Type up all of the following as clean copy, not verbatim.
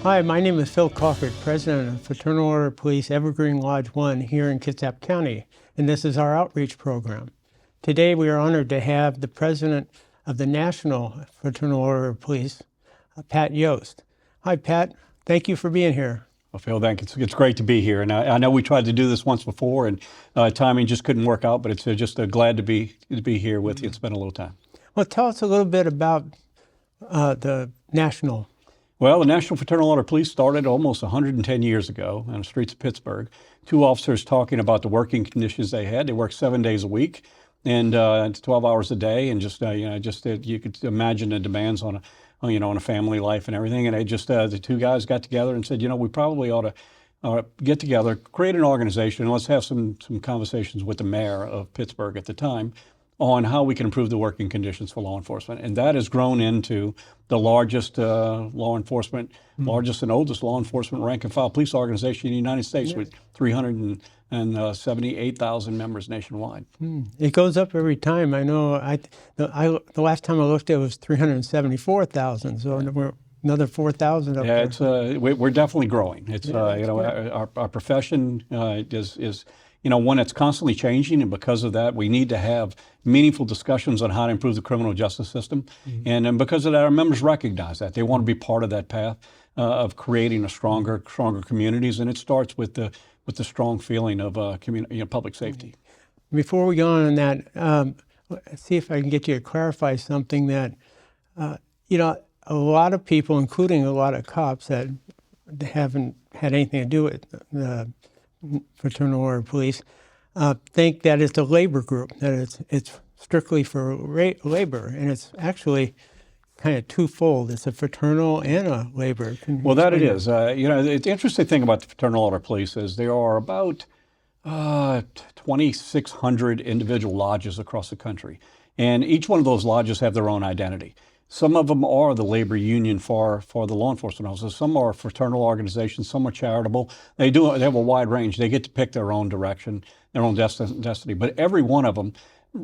Hi, my name is Phil Colcord, President of Fraternal Order of Police Evergreen Lodge 1 here in Kitsap County, and this is our outreach program. Today we are honored to have the President of the National Fraternal Order of Police, Pat Yost. Hi, Pat. Thank you for being here. Well, Phil, thank you. It's great to be here. And I know we tried to do this once before, and timing just couldn't work out, but it's just glad to be here with you. It's been a little time. Well, tell us a little bit about the National. Well, the National Fraternal Order of Police started almost 110 years ago on the streets of Pittsburgh. Two officers talking about the working conditions they had. They worked 7 days a week and 12 hours a day, and you could imagine the demands on a family life and everything. And the two guys got together and said, we probably ought to get together, create an organization, and let's have some conversations with the mayor of Pittsburgh at the time on how we can improve the working conditions for law enforcement. And that has grown into the largest largest and oldest law enforcement rank and file police organization in the United States, with 378,000 members nationwide. It goes up every time. I know the last time I looked, it was 374,000, so we're another 4,000 up there. Yeah, we're definitely growing. It's our profession is one that's constantly changing, and because of that, we need to have meaningful discussions on how to improve the criminal justice system. And because of that, our members recognize that. They want to be part of that path of creating a stronger communities, and it starts with the strong feeling of public safety. Before we go on that, see if I can get you to clarify something that, a lot of people, including a lot of cops that haven't had anything to do with the Fraternal Order of Police, think that it's a labor group, that it's strictly for labor, and it's actually kind of twofold. It's a fraternal and a labor. Well, that it is. The interesting thing about the Fraternal Order of Police is there are about 2,600 individual lodges across the country, and each one of those lodges have their own identity. Some of them are the labor union for the law enforcement officers. Some are fraternal organizations. Some are charitable. They have a wide range. They get to pick their own direction, their own destiny. But every one of them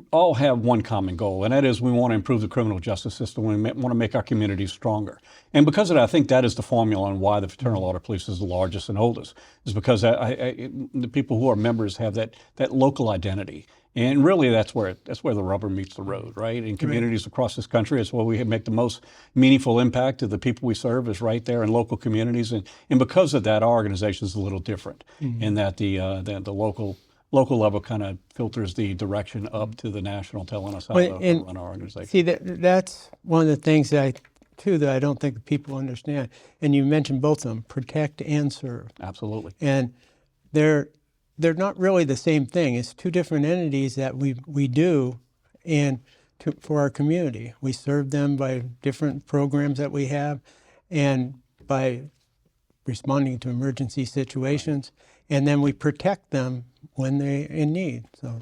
all have one common goal, and that is we want to improve the criminal justice system. We want to make our communities stronger. And because of that, I think that is the formula on why the Fraternal Order of Police is the largest and oldest, is because the people who are members have that local identity. And really, that's where the rubber meets the road, right? In communities across this country, it's where we make the most meaningful impact to the people we serve, is right there in local communities. And because of that, our organization is a little different in that the local level kind of filters the direction up to the national, telling us how to run our organization. See, that's one of the things that I don't think people understand. And you mentioned both of them, protect and serve. Absolutely. And they're not really the same thing. It's two different entities that we do for our community. We serve them by different programs that we have and by responding to emergency situations, and then we protect them when they're in need. So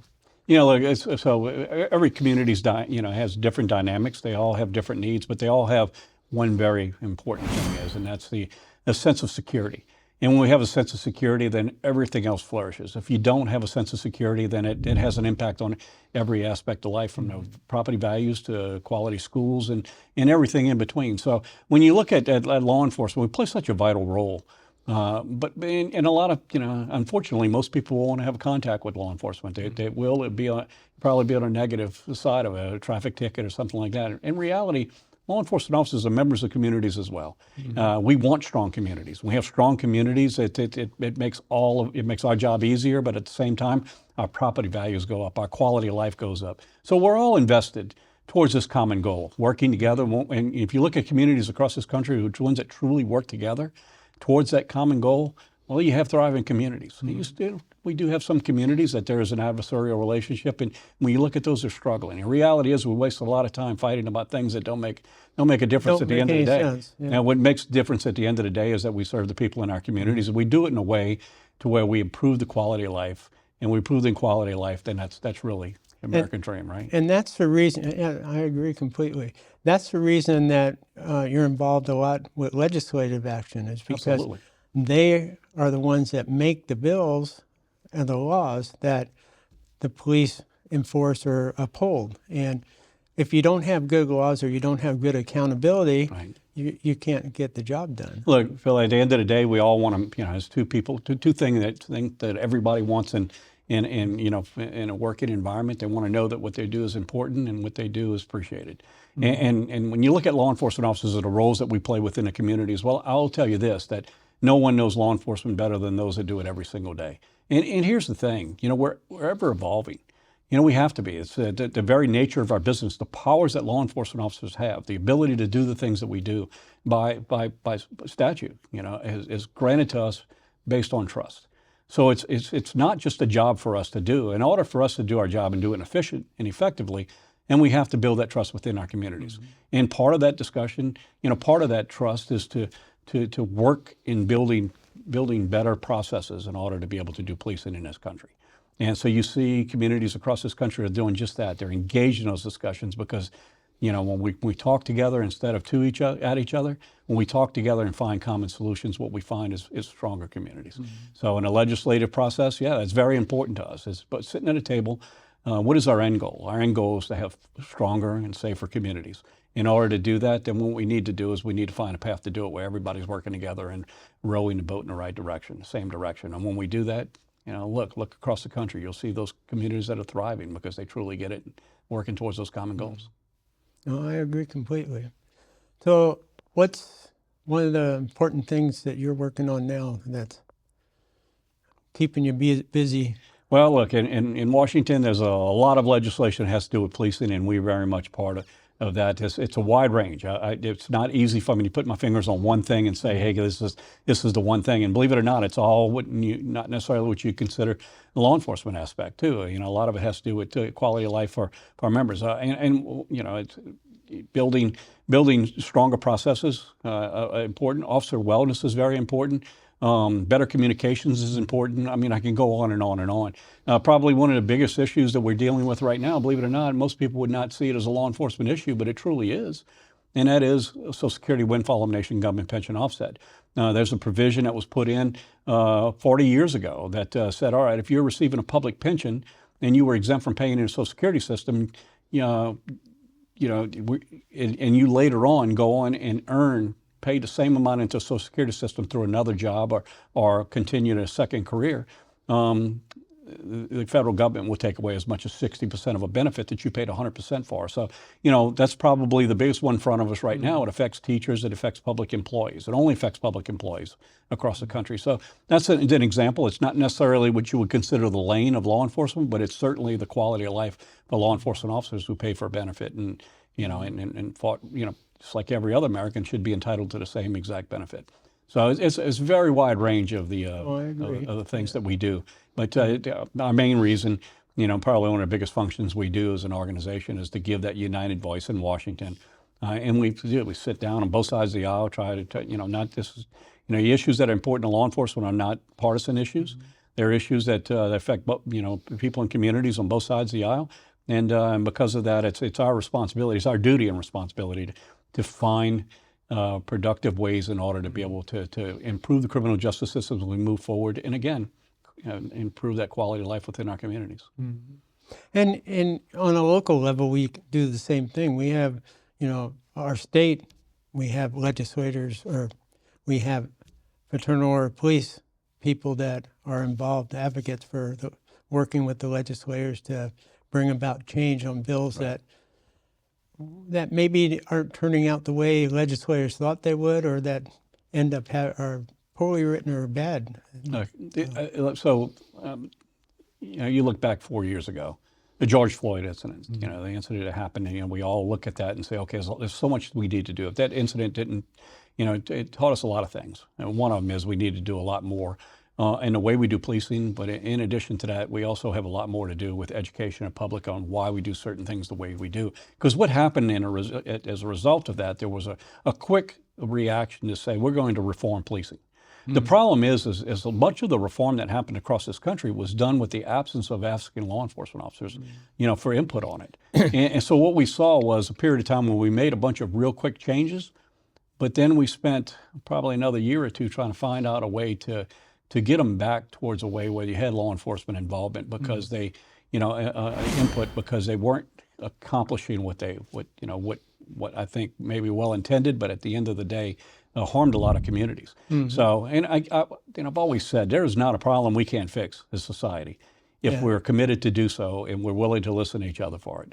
every community has different dynamics. They all have different needs, but they all have one very important thing, and that's the sense of security. And when we have a sense of security, then everything else flourishes. If you don't have a sense of security, then it has an impact on every aspect of life, from the property values to quality schools and everything in between. So when you look at law enforcement, we play such a vital role. But in a lot of, unfortunately, most people won't have contact with law enforcement. They will probably be on a negative side of a traffic ticket or something like that. In reality, law enforcement officers are members of communities as well. We want strong communities. We have strong communities. It makes our job easier, but at the same time, our property values go up, our quality of life goes up. So we're all invested towards this common goal, working together. And if you look at communities across this country, which ones that truly work together towards that common goal, well, you have thriving communities. We do have some communities that there is an adversarial relationship, and when you look at those, they're struggling. The reality is we waste a lot of time fighting about things that don't make a difference at the end of the day. Sense. Yeah. And what makes a difference at the end of the day is that we serve the people in our communities, and we do it in a way to where we improve the quality of life. And we improve the quality of life, then that's really the American dream, right? And that's the reason. I agree completely. That's the reason that you're involved a lot with legislative action, is because Absolutely. They are the ones that make the bills and the laws that the police enforce or uphold. And if you don't have good laws or you don't have good accountability, Right. you can't get the job done. Look, Phil, at the end of the day, we all want to, as two people, two things that think that everybody wants in a working environment. They want to know that what they do is important and what they do is appreciated. And when you look at law enforcement officers and the roles that we play within the community as well, I'll tell you this, that no one knows law enforcement better than those that do it every single day. And here's the thing, we're ever evolving. We have to be. It's the very nature of our business, the powers that law enforcement officers have, the ability to do the things that we do by statute, is granted to us based on trust. So it's not just a job for us to do. In order for us to do our job and do it efficient and effectively, and we have to build that trust within our communities. And part of that discussion, part of that trust is to work in building better processes in order to be able to do policing in this country. And so you see communities across this country are doing just that. They're engaged in those discussions because, when we talk together instead of at each other, when we talk together and find common solutions, what we find is stronger communities. So in a legislative process, yeah, that's very important to us. But sitting at a table, what is our end goal? Our end goal is to have stronger and safer communities. In order to do that, then what we need to do is we need to find a path to do it where everybody's working together and rowing the boat in the right direction, the same direction. And when we do that, look across the country, you'll see those communities that are thriving because they truly get it, working towards those common goals. No, I agree completely. So what's one of the important things that you're working on now that's keeping you busy? Well, look, in Washington, there's a lot of legislation that has to do with policing, and we're very much part of that. It's a wide range. It's not easy for me to put my fingers on one thing and say, hey, this is the one thing. And believe it or not, it's all not necessarily what you consider the law enforcement aspect too. A lot of it has to do with quality of life for our members. It's building stronger processes, important. Officer wellness is very important. Better communications is important. I can go on and on and on. Probably one of the biggest issues that we're dealing with right now, believe it or not, most people would not see it as a law enforcement issue, but it truly is. And that is Social Security windfall elimination government pension offset. There's a provision that was put in 40 years ago that said, all right, if you're receiving a public pension and you were exempt from paying in the Social Security system, and you later on go on and pay the same amount into the Social Security system through another job or continue a second career, the federal government will take away as much as 60% of a benefit that you paid 100% for. So, that's probably the biggest one in front of us right now. It affects teachers, it affects public employees. It only affects public employees across the country. So that's an example. It's not necessarily what you would consider the lane of law enforcement, but it's certainly the quality of life for law enforcement officers who pay for a benefit and fought, just like every other American should be entitled to the same exact benefit. So it's a very wide range of the things that we do. But our main reason, probably one of the biggest functions we do as an organization is to give that united voice in Washington. And we sit down on both sides of the aisle, try to, not this, the issues that are important to law enforcement are not partisan issues. They're issues that affect, people in communities on both sides of the aisle. And because of that, it's our responsibility, it's our duty and responsibility to find productive ways in order to be able to improve the criminal justice system as we move forward, and again, improve that quality of life within our communities. And on a local level, we do the same thing. We have, our state, we have legislators, or we have fraternal or police people that are involved, advocates for working with the legislators to bring about change on bills that maybe aren't turning out the way legislators thought they would, or that end up are poorly written or bad. You look back 4 years ago, the George Floyd incident, the incident that happened, and we all look at that and say, okay, there's so much we need to do. If that incident didn't, it taught us a lot of things. And one of them is we need to do a lot more in the way we do policing, but in addition to that, we also have a lot more to do with education of public on why we do certain things the way we do. Because what happened as a result of that, there was a quick reaction to say, we're going to reform policing. The problem is much of the reform that happened across this country was done with the absence of asking law enforcement officers, for input on it. and so what we saw was a period of time when we made a bunch of real quick changes, but then we spent probably another year or two trying to find out a way to get them back towards a way where you had law enforcement involvement because they, input, because they weren't accomplishing what what I think maybe well intended, but at the end of the day, harmed a lot of communities. So, and I've always said there is not a problem we can't fix as society if we're committed to do so and we're willing to listen to each other for it.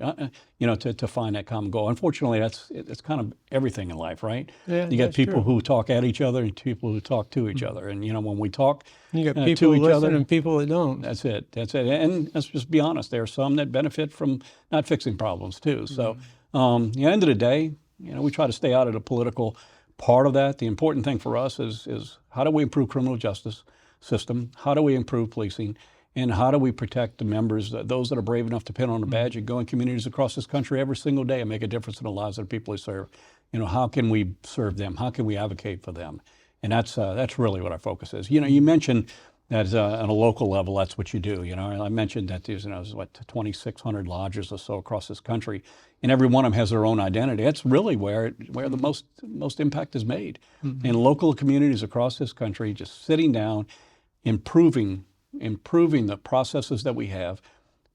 To find that common goal. Unfortunately, it's kind of everything in life, right? Yeah, You get that's people true. who talk at each other and people who talk to each other. And when we talk You got to people who each listen other, and people that don't. that's it. That's it. And let's just be honest. There are some that benefit from not fixing problems too. So, at the end of the day, we try to stay out of the political part of that. The important thing for us is how do we improve criminal justice system? How do we improve policing? And how do we protect the members, those that are brave enough to pin on a badge and go in communities across this country every single day and make a difference in the lives of the people we serve? How can we serve them? How can we advocate for them? And that's really what our focus is. You mentioned that on a local level, that's what you do. I mentioned that there's 2,600 lodges or so across this country, and every one of them has their own identity. That's really where the most impact is made. In local communities across this country, just sitting down, improving the processes that we have,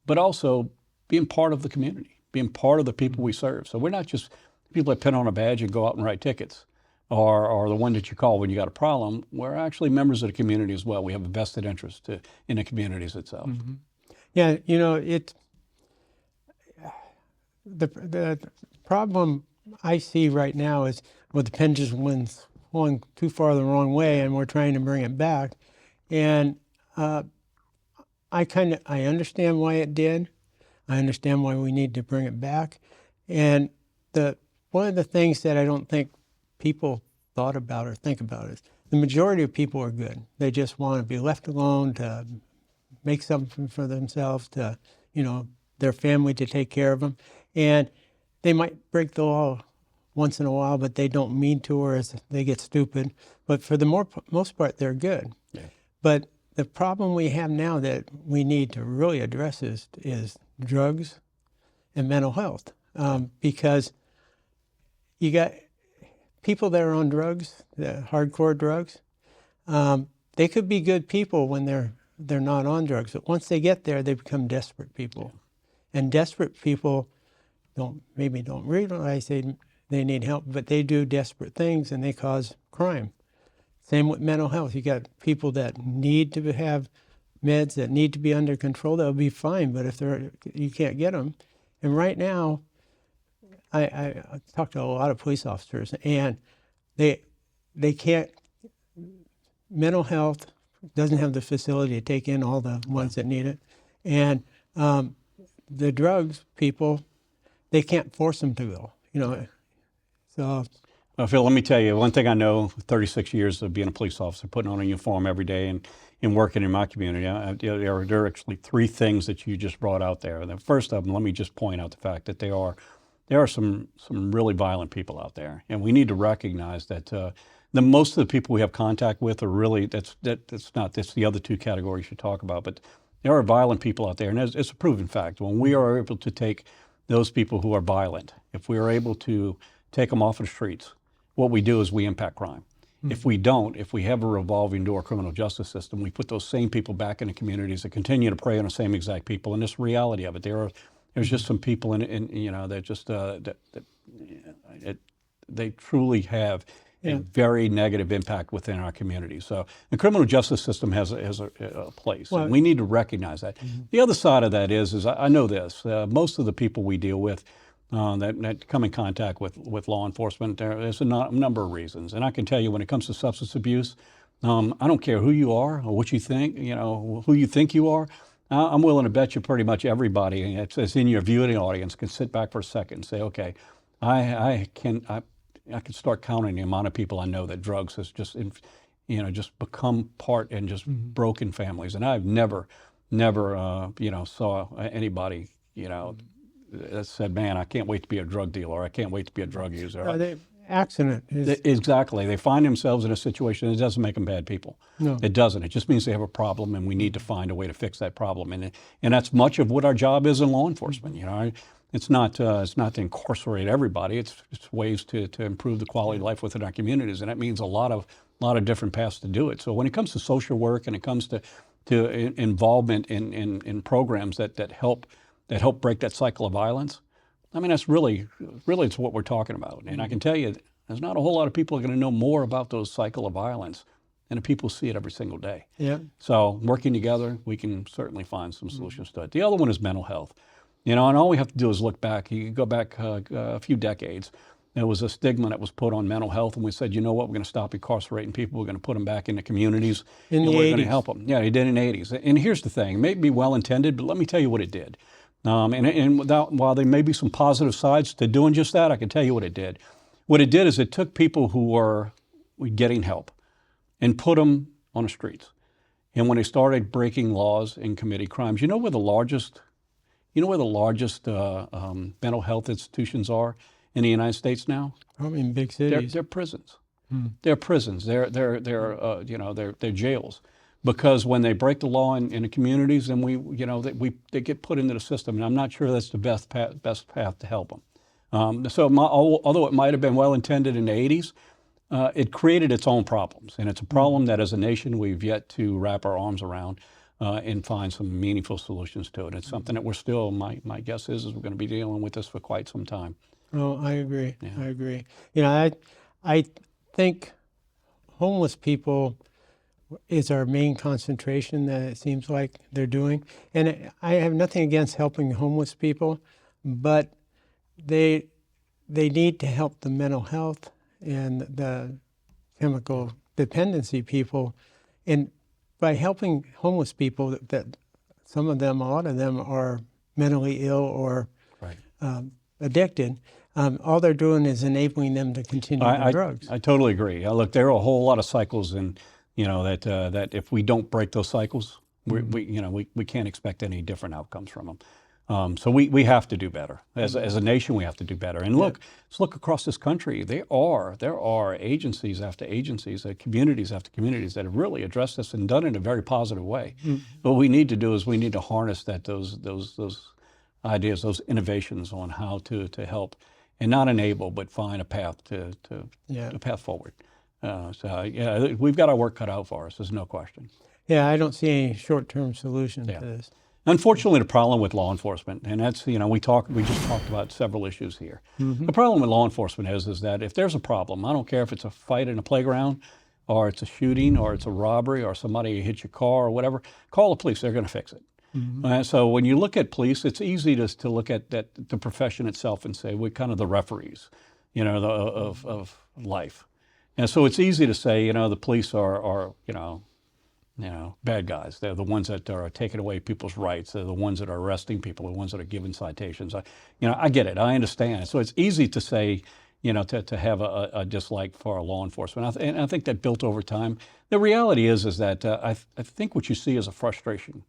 but also being part of the community, being part of the people we serve. So we're not just people that pin on a badge and go out and write tickets, or the one that you call when you got a problem. We're actually members of the community as well. We have a vested interest in the communities itself. Yeah, the problem I see right now is the pendulum's going too far the wrong way, and we're trying to bring it back. And I understand why it did. I understand why we need to bring it back. And one of the things that I don't think people thought about or think about is the majority of people are good. They just want to be left alone to make something for themselves, to their family to take care of them. And they might break the law once in a while, but they don't mean to, or they get stupid. But for the most part, they're good. Yeah. But the problem we have now that we need to really address is drugs and mental health, because you got people that are on drugs, the hardcore drugs. They could be good people when they're not on drugs, but once they get there, they become desperate people, and desperate people don't realize they need help, but they do desperate things and they cause crime. Same with mental health. You got people that need to have meds, that need to be under control. They'll be fine, but if you can't get them. And right now, I talk to a lot of police officers, and they can't. Mental health doesn't have the facility to take in all the ones that need it, and the drugs people, they can't force them to go. So. Well, Phil, let me tell you, one thing I know, 36 years of being a police officer, putting on a uniform every day and working in my community, there are actually three things that you just brought out there. And the first of them, let me just point out the fact that there are some really violent people out there. And we need to recognize that the most of the people we have contact with are really, that's the other two categories you talk about, but there are violent people out there. And it's a proven fact. When we are able to take those people who are violent, if we are able to take them off of the streets, what we do is we impact crime. If we don't, if we have a revolving door criminal justice system, we put those same people back in the communities that continue to prey on the same exact people. And this reality of it, there's just some people that just they truly have a very negative impact within our community. So the criminal justice system has a place, and we need to recognize that. The other side of that is I know this, most of the people we deal with that come in contact with law enforcement, there's a number of reasons. And I can tell you when it comes to substance abuse, I don't care who you are or what you think, who you think you are. I'm willing to bet you pretty much everybody that's in your viewing audience can sit back for a second and say, okay, I can start counting the amount of people I know that drugs has just become part and just broken families. And I've never saw anybody, that said, man, I can't wait to be a drug dealer. I can't wait to be a drug user. Accident. Exactly. They find themselves in a situation that doesn't make them bad people. No. It doesn't. It just means they have a problem, and we need to find a way to fix that problem. And that's much of what our job is in law enforcement. It's not to incarcerate everybody. It's ways to improve the quality of life within our communities, and that means a lot of different paths to do it. So when it comes to social work and it comes to involvement in programs that help break that cycle of violence, I mean, that's really it's what we're talking about. And I can tell you, there's not a whole lot of people are going to know more about those cycle of violence than the people who see it every single day. Yeah. So working together, we can certainly find some solutions to it. The other one is mental health. And all we have to do is look back. You go back a few decades. There was a stigma that was put on mental health, and we said, you know what, we're going to stop incarcerating people. We're going to put them back into communities, In and the we're going to 80s. help them. Yeah, they did in the 80s. And here's the thing: it may be well intended, but let me tell you what it did. While there may be some positive sides to doing just that, I can tell you what it did. What it did is it took people who were getting help and put them on the streets. And when they started breaking laws and committing crimes, you know where the largest mental health institutions are in the United States now? Probably in big cities. They're prisons. They're prisons. They're jails. Because when they break the law in the communities, then they get put into the system, and I'm not sure that's the best path to help them. Although it might have been well intended in the 80s, it created its own problems, and it's a problem that as a nation we've yet to wrap our arms around and find some meaningful solutions to it. It's something that we're still, my guess is we're going to be dealing with this for quite some time. Oh, I agree. Yeah. I agree. I think homeless people is our main concentration that it seems like they're doing. And I have nothing against helping homeless people, but they need to help the mental health and the chemical dependency people. And by helping homeless people, that some of them, a lot of them are mentally ill or Right. Addicted, all they're doing is enabling them to continue the drugs. I totally agree. Look, there are a whole lot of cycles, and that if we don't break those cycles, we can't expect any different outcomes from them. So we have to do better as a nation. We have to do better. And look, let's look across this country. There are agencies after agencies, communities after communities that have really addressed this and done it in a very positive way. What we need to do is we need to harness those ideas, those innovations on how to help, and not enable, but find a path a path forward. We've got our work cut out for us. There's no question. Yeah, I don't see any short-term solution to this. Unfortunately, the problem with law enforcement, and that's, we just talked about several issues here. The problem with law enforcement is that if there's a problem, I don't care if it's a fight in a playground, or it's a shooting, or it's a robbery, or somebody hits your car, or whatever, call the police. They're going to fix it. So when you look at police, it's easy to look at the profession itself and say we're kind of the referees, of life. And so it's easy to say, the police are bad guys. They're the ones that are taking away people's rights. They're the ones that are arresting people, the ones that are giving citations. I get it. I understand. So it's easy to say, to have a dislike for law enforcement. And I think that built over time. The reality is that I think what you see is a frustration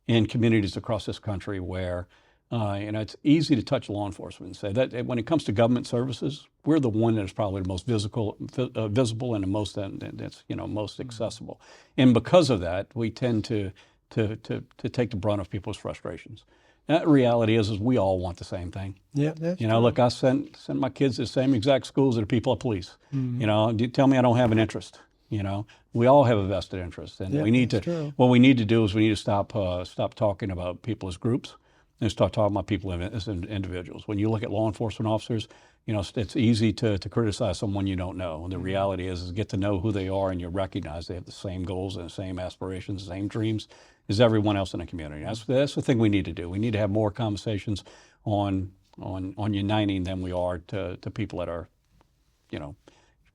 in communities across this country where, it's easy to touch law enforcement and say that when it comes to government services, we're the one that is probably the most visible and the most that's most accessible. And because of that, we tend to take the brunt of people's frustrations. And the reality is we all want the same thing. Yeah, that's true. Look, I sent my kids to the same exact schools that the people of police. Tell me I don't have an interest. We all have a vested interest, and we need to. True. What we need to do is we need to stop talking about people as groups and start talking about people as individuals. When you look at law enforcement officers, it's easy to criticize someone you don't know. And the reality is get to know who they are, and you recognize they have the same goals and the same aspirations, the same dreams as everyone else in the community. That's the thing we need to do. We need to have more conversations on uniting than we are to people that are,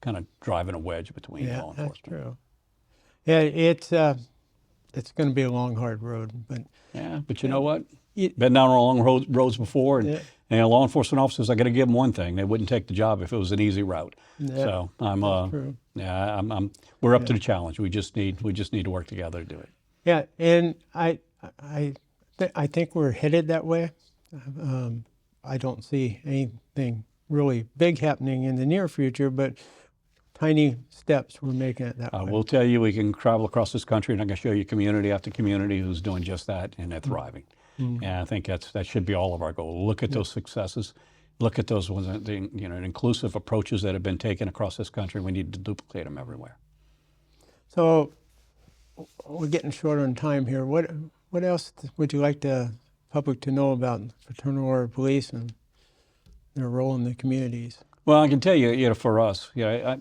kind of driving a wedge between law enforcement. That's true. Yeah, it's going to be a long, hard road, but you know what? Been down long roads before, and law enforcement officers, I got to give them one thing: they wouldn't take the job if it was an easy route. So true. we're up to the challenge. We just need to work together to do it. Yeah, and I think we're headed that way. I don't see anything really big happening in the near future, but tiny steps we're making it that way. We'll tell you, we can travel across this country, and I can show you community after community who's doing just that, and they're thriving. And I think that should be all of our goal. Look at those successes. Look at those ones, inclusive approaches that have been taken across this country. We need to duplicate them everywhere. So we're getting short on time here. What else would you like the public to know about Fraternal Order Police? And their role in the communities. Well, I can tell you, for us, I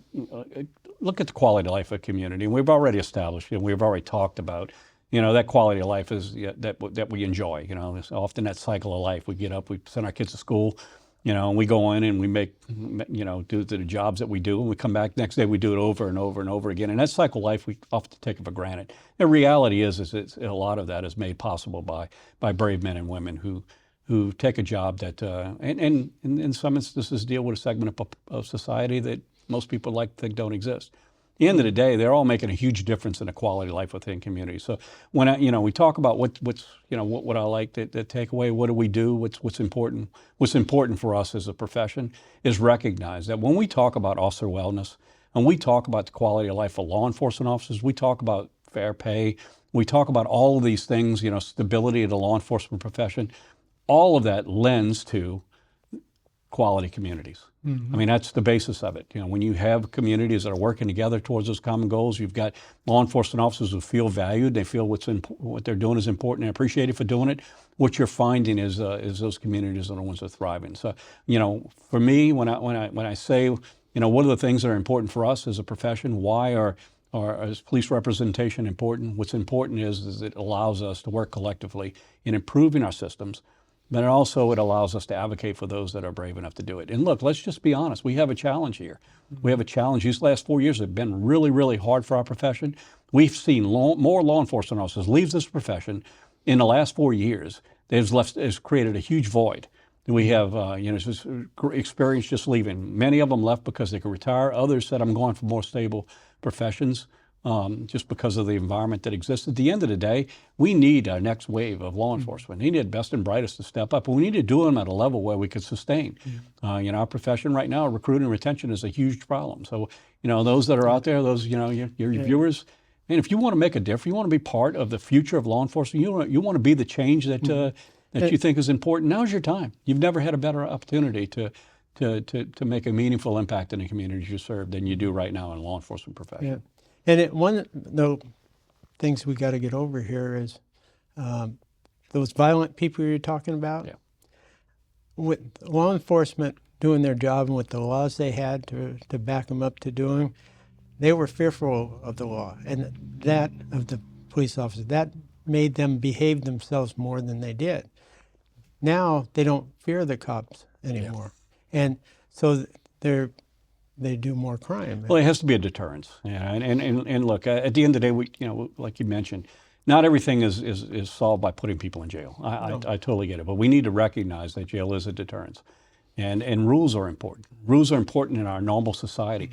look at the quality of life of a community, and we've already established, we've already talked about, that quality of life is that we enjoy. It's often that cycle of life. We get up, we send our kids to school, and we go in and we make, do the jobs that we do, and we come back next day, we do it over and over and over again. And that cycle of life, we often take it for granted. The reality is a lot of that is made possible by brave men and women who take a job that, and in some instances deal with a segment of society that most people like to think don't exist. At the end of the day, they're all making a huge difference in the quality of life within communities. So when we talk about what I like to take away, what do we do, what's important for us as a profession is recognize that when we talk about officer wellness and we talk about the quality of life of law enforcement officers, we talk about fair pay, we talk about all of these things, stability of the law enforcement profession. All of that lends to quality communities. I mean, that's the basis of it. When you have communities that are working together towards those common goals, you've got law enforcement officers who feel valued, they feel what they're doing is important and appreciated for doing it. What you're finding is those communities are the ones that are thriving. So, for me, when I say, what are the things that are important for us as a profession? Why is police representation important? What's important is it allows us to work collectively in improving our systems. But also it allows us to advocate for those that are brave enough to do it. And look, let's just be honest. We have a challenge here. We have a challenge. These last 4 years have been really, really hard for our profession. We've seen more law enforcement officers leave this profession in the last 4 years. It's created a huge void. We have, experience just leaving. Many of them left because they could retire. Others said, I'm going for more stable professions. Just because of the environment that exists. At the end of the day, we need our next wave of law enforcement. We need the best and brightest to step up, and we need to do them at a level where we can sustain. Our profession right now, recruiting and retention is a huge problem. So, those that are out there, those, your viewers, and if you want to make a difference, you want to be part of the future of law enforcement, you want to be the change that you think is important, now's your time. You've never had a better opportunity to make a meaningful impact in the communities you serve than you do right now in the law enforcement profession. Yeah. And one of the things we got to get over here is those violent people you're talking about. Yeah. With law enforcement doing their job and with the laws they had to back them up to doing, they were fearful of the law and that of the police officers. That made them behave themselves more than they did. Now they don't fear the cops anymore, and so they do more crime. Well, it has to be a deterrence. Yeah, and look, at the end of the day, like you mentioned, not everything is solved by putting people in jail. I totally get it, but we need to recognize that jail is a deterrence, and rules are important. Rules are important in our normal society.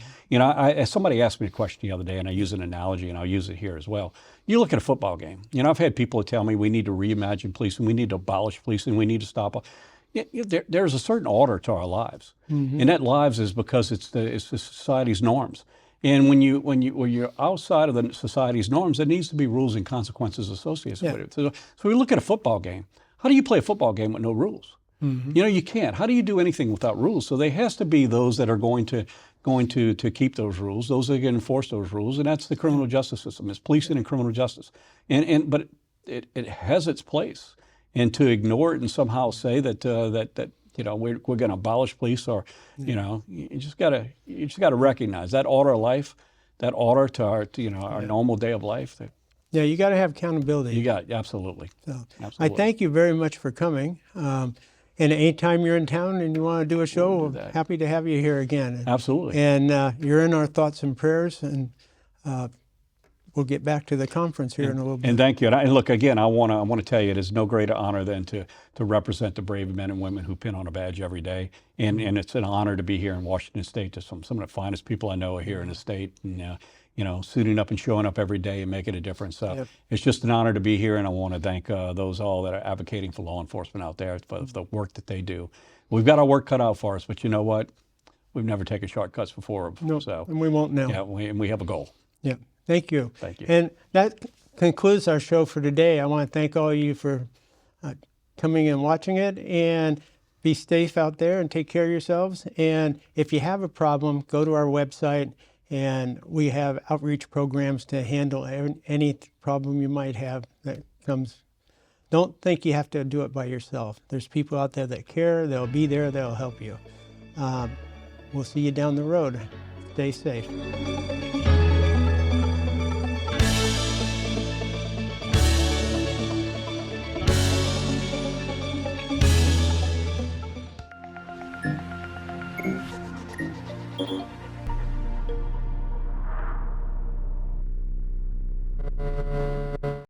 Somebody asked me a question the other day, and I use an analogy, and I'll use it here as well. You look at a football game. I've had people tell me we need to reimagine policing, we need to abolish policing, we need to stop. There's a certain order to our lives, and that lives is because it's the society's norms. And when you're outside of the society's norms, there needs to be rules and consequences associated with it. So we look at a football game. How do you play a football game with no rules? You can't. How do you do anything without rules? So there has to be those that are going to keep those rules, those that can enforce those rules, and that's the criminal justice system. It's policing and criminal justice, but it has its place. And to ignore it and somehow say that we're going to abolish police, or you just got to recognize that order of life, that order to our normal day of life. Yeah, you got to have accountability. You got absolutely. So, absolutely. I thank you very much for coming. And anytime you're in town and you want to do a show, we're happy to have you here again. Absolutely. And you're in our thoughts and prayers, and we'll get back to the conference here in a little bit. And thank you. And look, again, I want to tell you, it is no greater honor than to represent the brave men and women who pin on a badge every day. And it's an honor to be here in Washington State. Just some of the finest people I know are here in the state, and suiting up and showing up every day and making a difference. So It's just an honor to be here, and I want to thank those all that are advocating for law enforcement out there for the work that they do. We've got our work cut out for us, but you know what? We've never taken shortcuts before. No, so, and we won't now. Yeah, we have a goal. Yeah. Thank you. Thank you. And that concludes our show for today. I want to thank all of you for coming and watching it, and be safe out there and take care of yourselves. And if you have a problem, go to our website, and we have outreach programs to handle any problem you might have that comes don't think you have to do it by yourself. There's people out there that care. They'll be there. They'll help you. We'll see you down the road. Stay safe. Mhm.